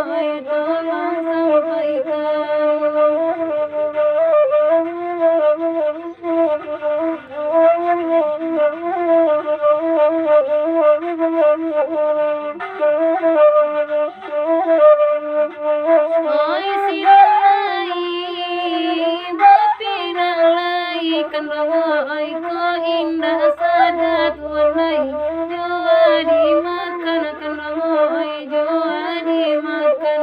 ai tolong sampaikan. Oi silai bapinalai kandangai ko indah sadat warnai jua dimakan kandangai jua dimakan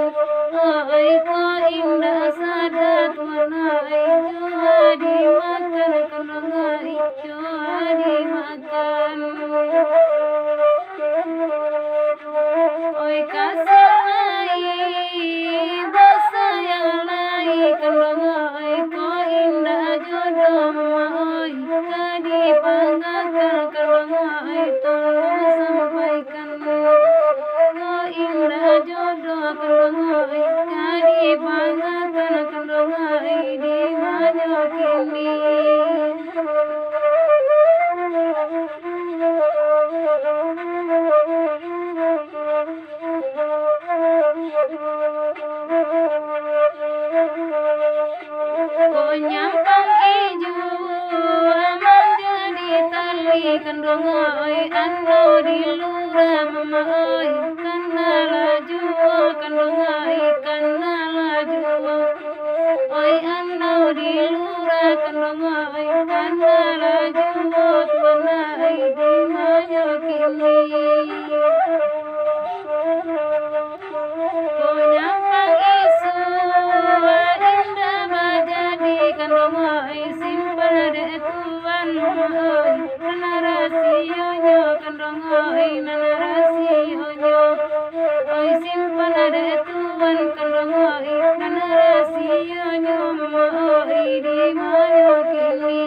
ai ko indah sadat warnai jua dimakan kandangai jua dimakan. Oi kasai basayang lai kandangai ko indah jodoh oi kadibanggakan kandangai tolong sampaikan ko indah jodoh kandangai kadibanggakan kandangai di mana kini. Konyampang ijo aman jadi tali kandangai ando di lurah mama oi kana laju kandangai kana laju oi ando di lurah kandangai kana laju tuanai di mana kini. Konyampang isu indah majadi kandangai simpan de tuan oi narasiyo kandangai narasiyo oi simpan de tuan kandangai narasiyo mama oi di mana kini.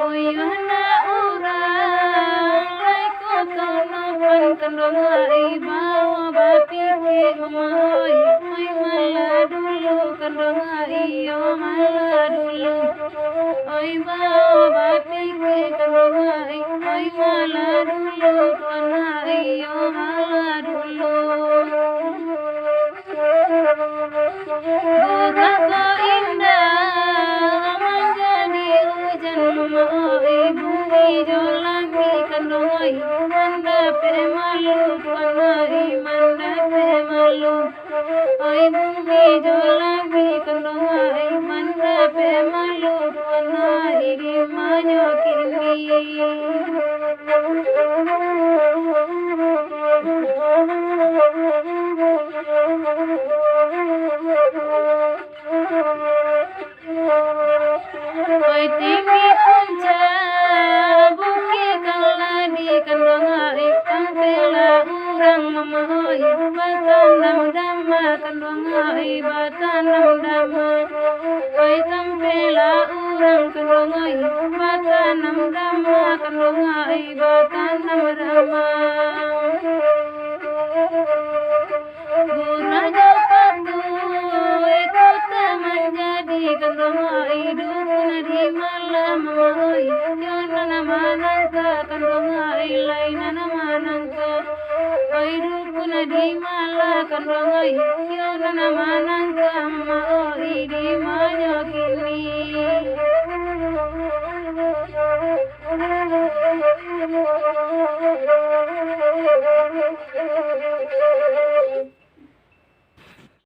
Oyana urang lai ko tonopan kandangai bawa bapike mama oi oi malah dulu kandangai yo malah dulu oi bawa bapike kandangai oi malah dulu tuanai yo malah dulu. Bunga ko indah menjadi hujan mama oi bumi jolangi kandangai mandape malu tuanai mandape malu oi bumi jolangi kandangai mandape malu tuanai di mana kini. Oi tinggi puncak bukit kaladi kandangai tampela urang mama oi batanam dama kandangai batanam dama oi tampela urang kandangai batanam dama kandangai batanam dama. Guraja patu ikut menjadi kandangai dukun di malam oi yo nana manangka kandangai lain nana manangka oi dukun di malam kandangai yo nana manangka oi di mana kini.